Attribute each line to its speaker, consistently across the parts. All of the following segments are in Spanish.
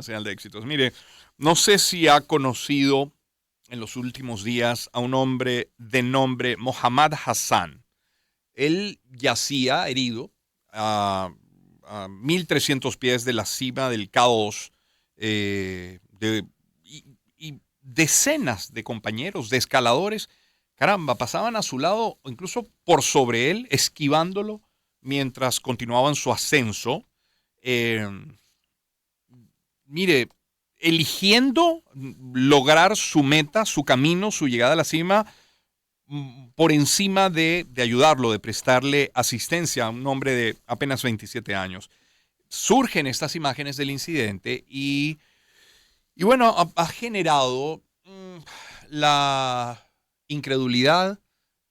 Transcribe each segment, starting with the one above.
Speaker 1: señal de éxitos. Mire, no sé si ha conocido en los últimos días a un hombre de nombre Mohammad Hassan. Él yacía herido a 1.300 pies de la cima del K2 y decenas de compañeros, de escaladores, caramba, pasaban a su lado o incluso por sobre él, esquivándolo mientras continuaban su ascenso. Eh, Mire, eligiendo lograr su meta, su camino, su llegada a la cima, por encima de ayudarlo, de prestarle asistencia a un hombre de apenas 27 años. Surgen estas imágenes del incidente y bueno, ha generado la incredulidad,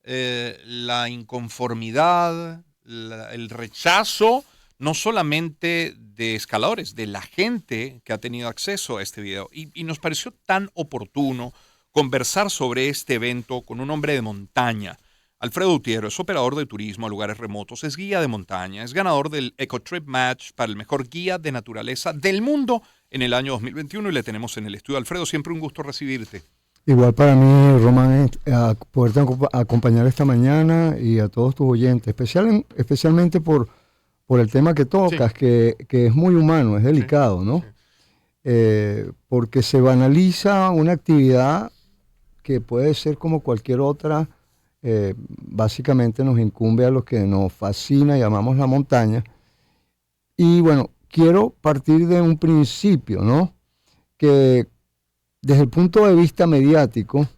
Speaker 1: la inconformidad, el rechazo, no solamente de escaladores, de la gente que ha tenido acceso a este video. Y nos pareció tan oportuno conversar sobre este evento con un hombre de montaña. Alfredo Utiero es operador de turismo a lugares remotos, es guía de montaña, es ganador del EcoTrip Match para el mejor guía de naturaleza del mundo en el año 2021 y le tenemos en el estudio. Alfredo, siempre un gusto recibirte.
Speaker 2: Igual para mí, Román, poderte acompañar esta mañana y a todos tus oyentes, especialmente por el tema que tocas,
Speaker 1: Sí.
Speaker 2: que es muy humano, es delicado, ¿no?
Speaker 1: Sí.
Speaker 2: Porque se banaliza una actividad que puede ser como cualquier otra, básicamente nos incumbe a los que nos fascina y amamos la montaña. Y bueno, quiero partir de un principio, ¿no? Que desde el punto de vista mediático,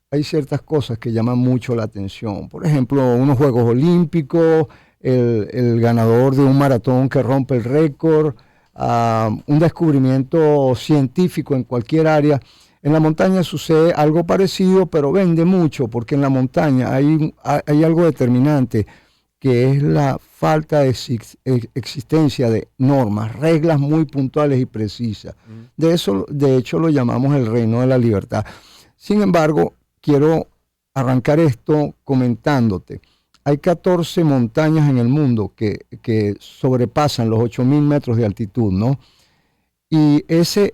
Speaker 2: hay ciertas cosas que llaman mucho la atención. Por ejemplo, unos Juegos Olímpicos, el ganador de un maratón que rompe el récord, un descubrimiento científico en cualquier área. En la montaña sucede algo parecido, pero vende mucho, porque en la montaña hay algo determinante, que es la falta de existencia de normas, reglas muy puntuales y precisas. De hecho, lo llamamos el reino de la libertad. Sin embargo, quiero arrancar esto comentándote. Hay 14 montañas en el mundo que sobrepasan los 8.000 metros de altitud, ¿no? Y ese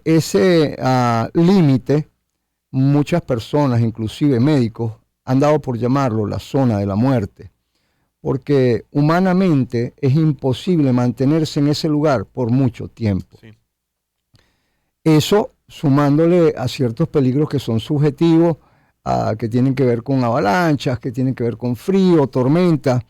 Speaker 2: límite, muchas personas, inclusive médicos, han dado por llamarlo la zona de la muerte, porque humanamente es imposible mantenerse en ese lugar por mucho tiempo.
Speaker 1: Sí.
Speaker 2: Eso sumándole a ciertos peligros que son subjetivos, que tienen que ver con avalanchas, que tienen que ver con frío, tormenta.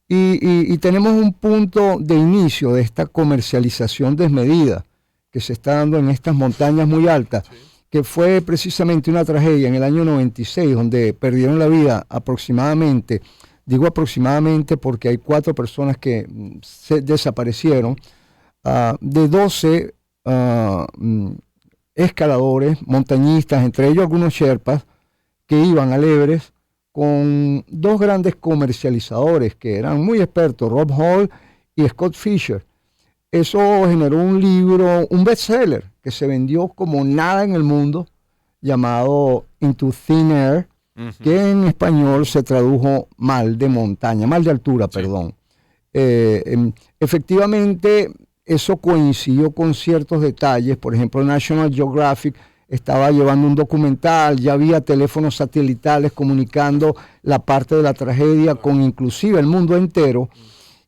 Speaker 2: Y tenemos un punto de inicio de esta comercialización desmedida que se está dando en estas montañas muy altas, que fue precisamente una tragedia en el año 96, donde perdieron la vida aproximadamente, digo aproximadamente porque hay 4 personas que se desaparecieron, de 12 escaladores, montañistas, entre ellos algunos sherpas, que iban al Everest con 2 grandes comercializadores que eran muy expertos, Rob Hall y Scott Fisher. Eso generó un libro, un bestseller, que se vendió como nada en el mundo, llamado Into Thin Air, que en español se tradujo mal de montaña, mal de altura, perdón. Efectivamente, eso coincidió con ciertos detalles. Por ejemplo, National Geographic estaba llevando un documental, ya había teléfonos satelitales comunicando la parte de la tragedia con inclusive el mundo entero,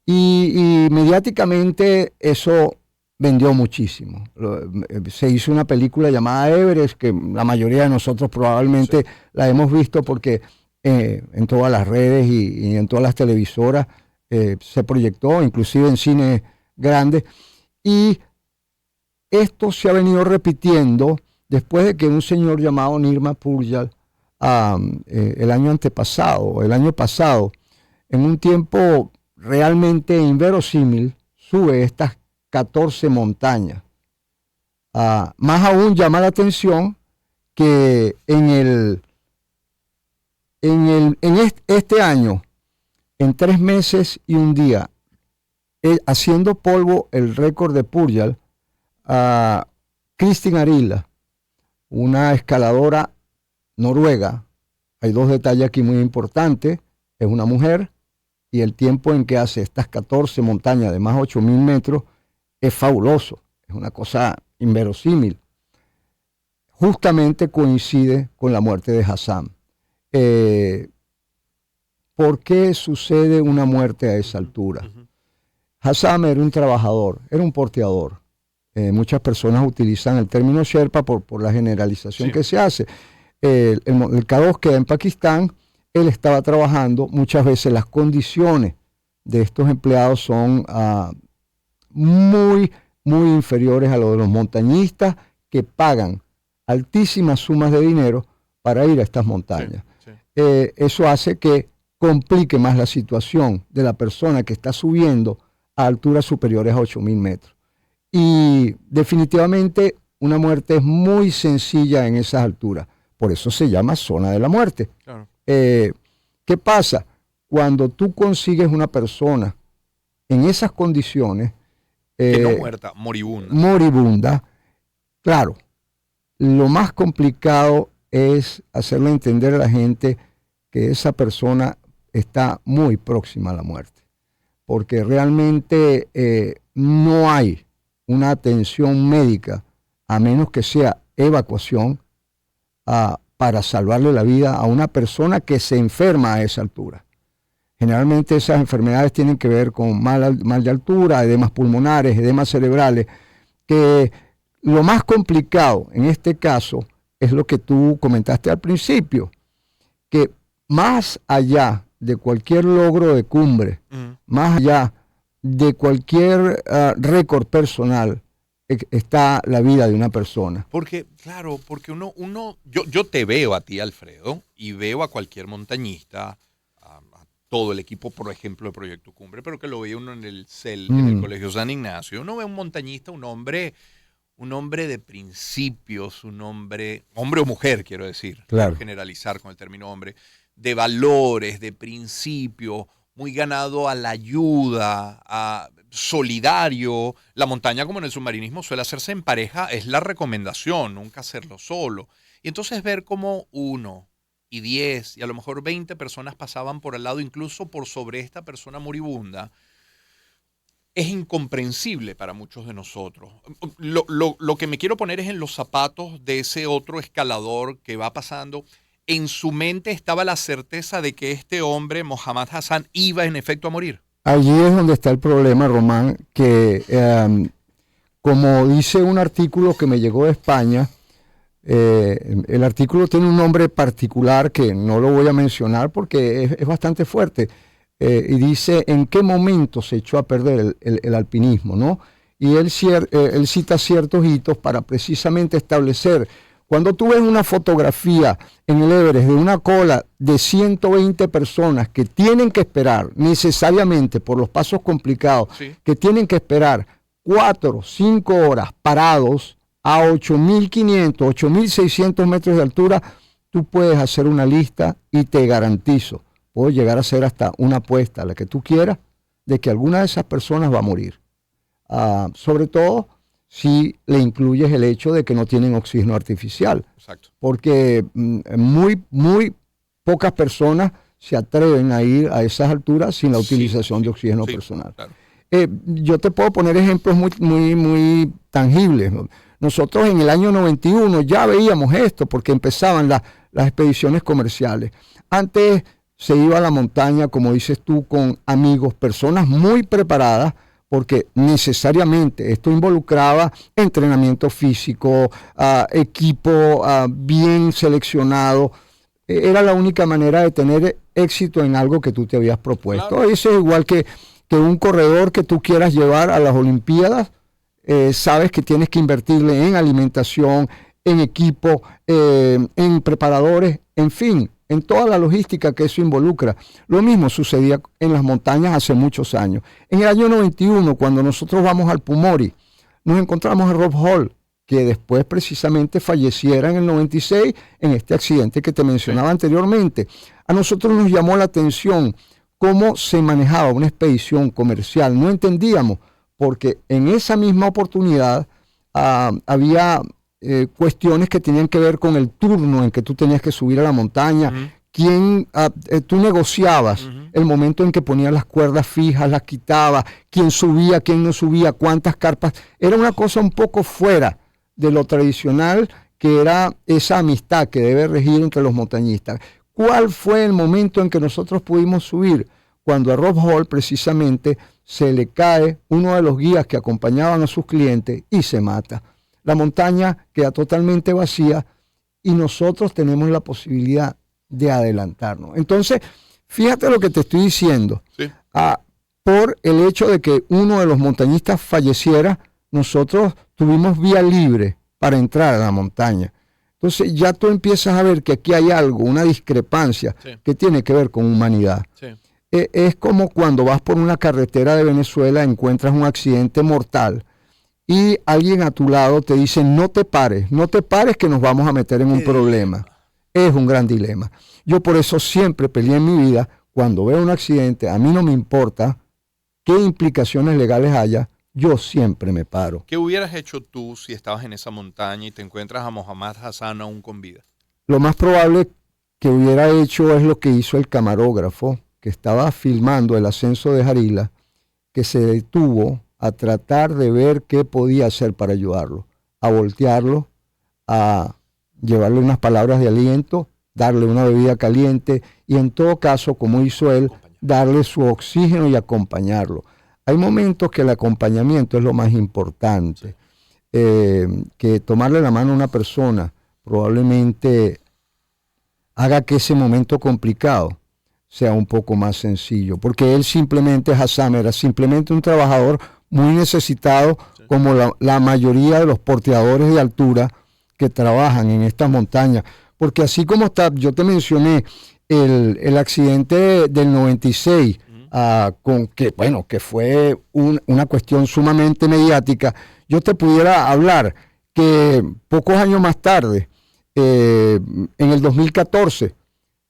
Speaker 2: y mediáticamente eso vendió muchísimo. Se hizo una película llamada Everest, que la mayoría de nosotros probablemente la hemos visto porque en todas las redes y en todas las televisoras se proyectó, inclusive en cines grandes, y esto se ha venido repitiendo después de que un señor llamado Nirma Purjal el año pasado, en un tiempo realmente inverosímil, sube estas 14 montañas. Más aún llama la atención que este año, en 3 meses y un día, haciendo polvo el récord de Purjal, Kristin Arila, una escaladora noruega, hay 2 detalles aquí muy importantes, es una mujer, y el tiempo en que hace estas 14 montañas de más de 8.000 metros es fabuloso, es una cosa inverosímil, justamente coincide con la muerte de Hassan. ¿Por qué sucede una muerte a esa altura? Hassan era un trabajador, era un porteador. Muchas personas utilizan el término Sherpa por la generalización que se hace. El K2 queda en Pakistán, él estaba trabajando, muchas veces las condiciones de estos empleados son muy inferiores a lo de los montañistas que pagan altísimas sumas de dinero para ir a estas montañas. Eso hace que complique más la situación de la persona que está subiendo a alturas superiores a 8.000 metros. Y definitivamente una muerte es muy sencilla en esas alturas. Por eso se llama zona de la muerte. Claro. ¿Qué pasa? Cuando tú consigues una persona en esas condiciones...
Speaker 1: que no muerta, moribunda.
Speaker 2: Moribunda, claro. Lo más complicado es hacerle entender a la gente que esa persona está muy próxima a la muerte. Porque realmente no hay una atención médica, a menos que sea evacuación, para salvarle la vida a una persona que se enferma a esa altura. Generalmente esas enfermedades tienen que ver con mal de altura, edemas pulmonares, edemas cerebrales, que lo más complicado en este caso es lo que tú comentaste al principio, que más allá de cualquier logro de cumbre, más allá de cualquier récord personal, está la vida de una persona.
Speaker 1: Porque, claro, porque yo te veo a ti, Alfredo, y veo a cualquier montañista, a todo el equipo, por ejemplo, de Proyecto Cumbre, pero que lo ve uno en el CEL, en el Colegio San Ignacio. Uno ve un montañista, un hombre de principios, un hombre o mujer, quiero decir,
Speaker 2: claro,
Speaker 1: generalizar con el término hombre, de valores, de principio, muy ganado a la ayuda, solidario. La montaña, como en el submarinismo, suele hacerse en pareja, es la recomendación, nunca hacerlo solo. Y entonces ver cómo 1 y 10 y a lo mejor 20 personas pasaban por al lado, incluso por sobre esta persona moribunda, es incomprensible para muchos de nosotros. Lo que me quiero poner es en los zapatos de ese otro escalador que va pasando. En su mente estaba la certeza de que este hombre, Mohammad Hassan, iba en efecto a morir.
Speaker 2: Allí es donde está el problema, Román, que como dice un artículo que me llegó de España, el artículo tiene un nombre particular que no lo voy a mencionar porque es bastante fuerte, y dice en qué momento se echó a perder el alpinismo, ¿no? Y él cita ciertos hitos para precisamente establecer. Cuando tú ves una fotografía en el Everest de una cola de 120 personas que tienen que esperar necesariamente por los pasos complicados, que tienen que esperar 4 o 5 horas parados a 8.500, 8.600 metros de altura, tú puedes hacer una lista y te garantizo, puedo llegar a hacer hasta una apuesta, la que tú quieras, de que alguna de esas personas va a morir. Sobre todo si le incluyes el hecho de que no tienen oxígeno artificial. Exacto. Porque muy pocas personas se atreven a ir a esas alturas sin la utilización de oxígeno personal. Claro. Yo te puedo poner ejemplos muy tangibles. Nosotros en el año 91 ya veíamos esto porque empezaban las expediciones comerciales. Antes se iba a la montaña, como dices tú, con amigos, personas muy preparadas, porque necesariamente esto involucraba entrenamiento físico, equipo bien seleccionado. Era la única manera de tener éxito en algo que tú te habías propuesto. Claro. Eso es igual que un corredor que tú quieras llevar a las Olimpiadas. Sabes que tienes que invertirle en alimentación, en equipo, en preparadores, en fin, en toda la logística que eso involucra. Lo mismo sucedía en las montañas hace muchos años. En el año 91, cuando nosotros vamos al Pumori, nos encontramos a Rob Hall, que después precisamente falleciera en el 96 en este accidente que te mencionaba anteriormente. A nosotros nos llamó la atención cómo se manejaba una expedición comercial. No entendíamos, porque en esa misma oportunidad había cuestiones que tenían que ver con el turno en que tú tenías que subir a la montaña, tú negociabas el momento en que ponías las cuerdas fijas, las quitabas, quién subía, quién no subía, cuántas carpas. Era una cosa un poco fuera de lo tradicional que era esa amistad que debe regir entre los montañistas. ¿Cuál fue el momento en que nosotros pudimos subir? Cuando a Rob Hall precisamente se le cae uno de los guías que acompañaban a sus clientes y se mata. La montaña queda totalmente vacía y nosotros tenemos la posibilidad de adelantarnos. Entonces, fíjate lo que te estoy diciendo.
Speaker 1: Sí.
Speaker 2: Por el hecho de que uno de los montañistas falleciera, nosotros tuvimos vía libre para entrar a la montaña. Entonces ya tú empiezas a ver que aquí hay algo, una discrepancia que tiene que ver con humanidad. Sí. Es como cuando vas por una carretera de Venezuela, encuentras un accidente mortal y alguien a tu lado te dice no te pares que nos vamos a meter en un problema. Es un gran dilema. Yo por eso siempre peleé en mi vida, cuando veo un accidente, a mí no me importa qué implicaciones legales haya, yo siempre me paro.
Speaker 1: ¿Qué hubieras hecho tú si estabas en esa montaña y te encuentras a Mohammad Hassan aún con vida?
Speaker 2: Lo más probable que hubiera hecho es lo que hizo el camarógrafo, que estaba filmando el ascenso de Jarila, que se detuvo a tratar de ver qué podía hacer para ayudarlo, a voltearlo, a llevarle unas palabras de aliento, darle una bebida caliente y en todo caso, como hizo él, darle su oxígeno y acompañarlo. Hay momentos que el acompañamiento es lo más importante, que tomarle la mano a una persona probablemente haga que ese momento complicado sea un poco más sencillo, porque él simplemente, Hassan, era simplemente un trabajador muy necesitado, como la mayoría de los porteadores de altura que trabajan en estas montañas, porque así como está, yo te mencioné el accidente del 96, que fue una cuestión sumamente mediática, yo te pudiera hablar que pocos años más tarde, en el 2014,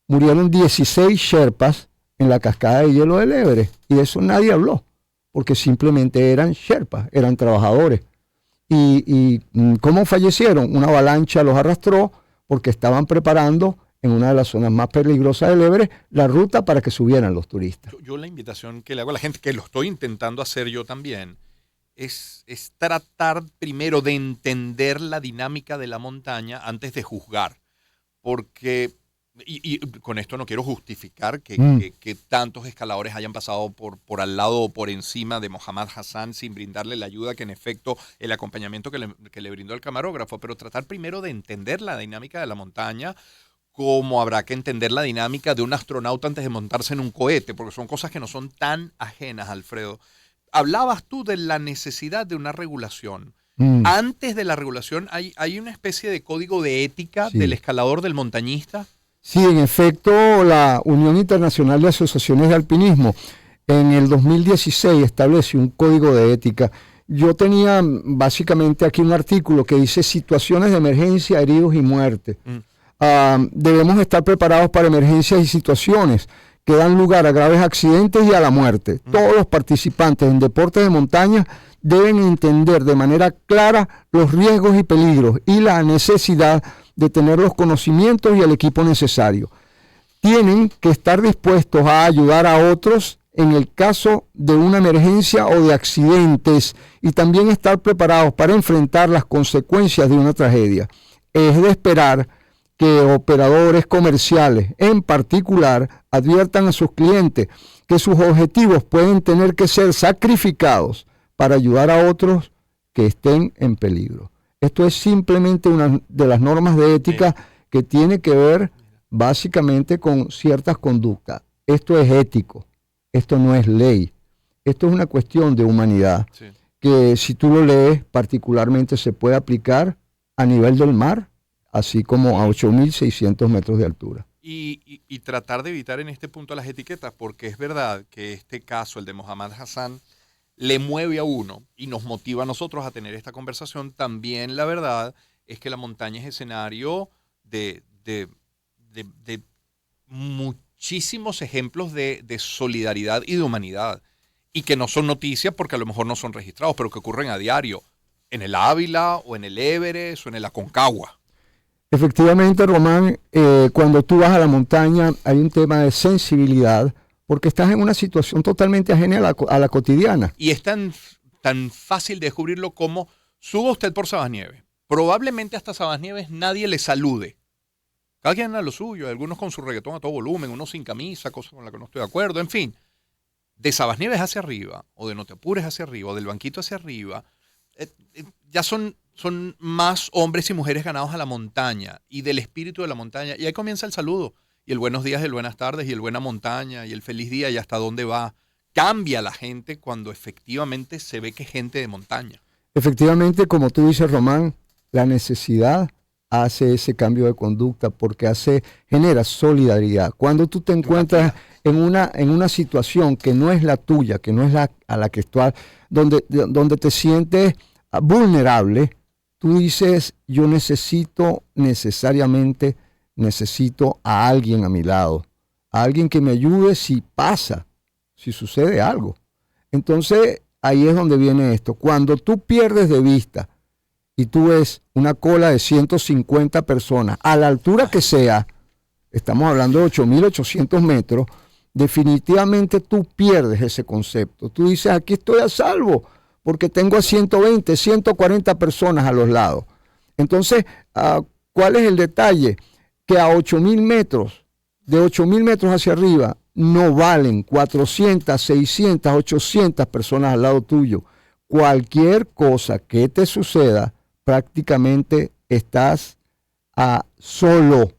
Speaker 2: murieron 16 Sherpas en la cascada de hielo del Everest, y de eso nadie habló, porque simplemente eran Sherpas, eran trabajadores. ¿Y cómo fallecieron? Una avalancha los arrastró porque estaban preparando en una de las zonas más peligrosas del Everest la ruta para que subieran los turistas.
Speaker 1: Yo la invitación que le hago a la gente, que lo estoy intentando hacer yo también, es tratar primero de entender la dinámica de la montaña antes de juzgar, porque... Y con esto no quiero justificar que tantos escaladores hayan pasado por al lado o por encima de Mohammad Hassan sin brindarle la ayuda que en efecto el acompañamiento que le brindó el camarógrafo, pero tratar primero de entender la dinámica de la montaña, como habrá que entender la dinámica de un astronauta antes de montarse en un cohete, porque son cosas que no son tan ajenas, Alfredo. Hablabas tú de la necesidad de una regulación. Antes de la regulación hay una especie de código de ética del escalador, del montañista.
Speaker 2: Sí, en efecto, la Unión Internacional de Asociaciones de Alpinismo en el 2016 estableció un código de ética. Yo tenía básicamente aquí un artículo que dice situaciones de emergencia, heridos y muerte. Debemos estar preparados para emergencias y situaciones que dan lugar a graves accidentes y a la muerte. Todos los participantes en deportes de montaña deben entender de manera clara los riesgos y peligros y la necesidad de tener los conocimientos y el equipo necesario. Tienen que estar dispuestos a ayudar a otros en el caso de una emergencia o de accidentes y también estar preparados para enfrentar las consecuencias de una tragedia. Es de esperar que operadores comerciales, en particular, adviertan a sus clientes que sus objetivos pueden tener que ser sacrificados para ayudar a otros que estén en peligro. Esto es simplemente una de las normas de ética que tiene que ver básicamente con ciertas conductas. Esto es ético, esto no es ley, esto es una cuestión de humanidad que si tú lo lees particularmente se puede aplicar a nivel del mar, así como a 8.600 metros de altura.
Speaker 1: Y tratar de evitar en este punto las etiquetas, porque es verdad que este caso, el de Mohammad Hassan, le mueve a uno y nos motiva a nosotros a tener esta conversación. También la verdad es que la montaña es escenario de muchísimos ejemplos de solidaridad y de humanidad, y que no son noticias porque a lo mejor no son registrados, pero que ocurren a diario en el Ávila o en el Everest o en el Aconcagua.
Speaker 2: Efectivamente, Román, cuando tú vas a la montaña hay un tema de sensibilidad, porque estás en una situación totalmente ajena a la cotidiana.
Speaker 1: Y es tan fácil de descubrirlo como suba usted por Sabasnieve probablemente hasta Sabasnieves nadie le salude. Cada quien a lo suyo, algunos con su reggaetón a todo volumen, unos sin camisa, cosa con la que no estoy de acuerdo, en fin. De Sabasnieves hacia arriba, o de No Te Apures hacia arriba, o del banquito hacia arriba, ya son más hombres y mujeres ganados a la montaña y del espíritu de la montaña. Y ahí comienza el saludo, y el buenos días, y el buenas tardes, y el buena montaña, y el feliz día, y hasta dónde va. Cambia la gente cuando efectivamente se ve que es gente de montaña.
Speaker 2: Efectivamente, como tú dices, Román, la necesidad hace ese cambio de conducta porque genera solidaridad. Cuando tú te encuentras en una situación que no es la tuya, que no es a la que estás, donde te sientes vulnerable, tú dices, yo necesariamente necesito a alguien a mi lado, a alguien que me ayude si sucede algo. Entonces, ahí es donde viene esto. Cuando tú pierdes de vista y tú ves una cola de 150 personas, a la altura que sea, estamos hablando de 8.800 metros, definitivamente tú pierdes ese concepto. Tú dices, aquí estoy a salvo, porque tengo a 120, 140 personas a los lados. Entonces, ¿cuál es el detalle? Que a 8.000 metros, de 8.000 metros hacia arriba, no valen 400, 600, 800 personas al lado tuyo. Cualquier cosa que te suceda, prácticamente estás solo,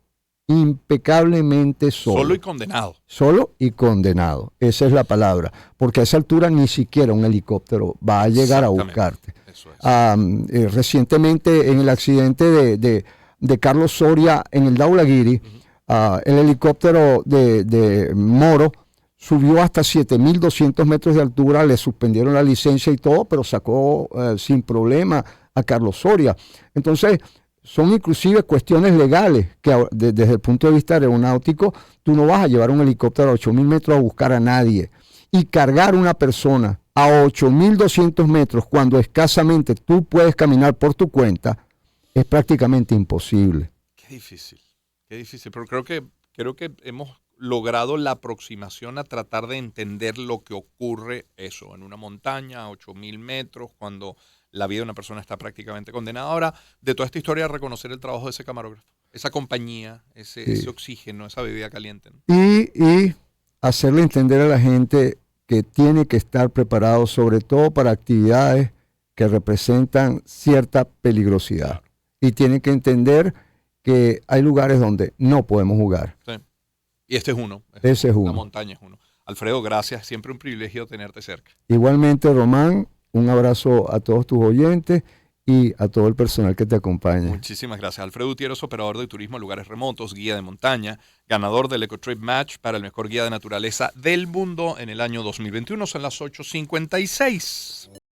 Speaker 2: impecablemente solo.
Speaker 1: Solo y condenado.
Speaker 2: Solo y condenado. Esa es la palabra. Porque a esa altura ni siquiera un helicóptero va a llegar a buscarte.
Speaker 1: Eso es.
Speaker 2: Recientemente en el accidente de Carlos Soria en el Daulagiri, el helicóptero de Moro subió hasta 7.200 metros de altura, le suspendieron la licencia y todo, pero sacó sin problema a Carlos Soria. Entonces, son inclusive cuestiones legales que desde el punto de vista aeronáutico, tú no vas a llevar un helicóptero a 8.000 metros a buscar a nadie. Y cargar una persona a 8.200 metros cuando escasamente tú puedes caminar por tu cuenta, es prácticamente imposible.
Speaker 1: Qué difícil, pero creo que hemos logrado la aproximación a tratar de entender lo que ocurre eso, en una montaña a 8.000 metros, cuando la vida de una persona está prácticamente condenada. Ahora, de toda esta historia, reconocer el trabajo de ese camarógrafo, esa compañía, ese oxígeno, esa bebida caliente, ¿no?
Speaker 2: Y hacerle entender a la gente que tiene que estar preparado, sobre todo para actividades que representan cierta peligrosidad. Claro. Y tiene que entender que hay lugares donde no podemos jugar.
Speaker 1: Sí. Y este es uno.
Speaker 2: Ese es uno.
Speaker 1: La montaña es uno. Alfredo, gracias. Siempre un privilegio tenerte cerca.
Speaker 2: Igualmente, Román, un abrazo a todos tus oyentes y a todo el personal que te acompaña.
Speaker 1: Muchísimas gracias. Alfredo Gutiérrez, operador de turismo en lugares remotos, guía de montaña, ganador del EcoTrip Match para el mejor guía de naturaleza del mundo en el año 2021. Son las 8:56.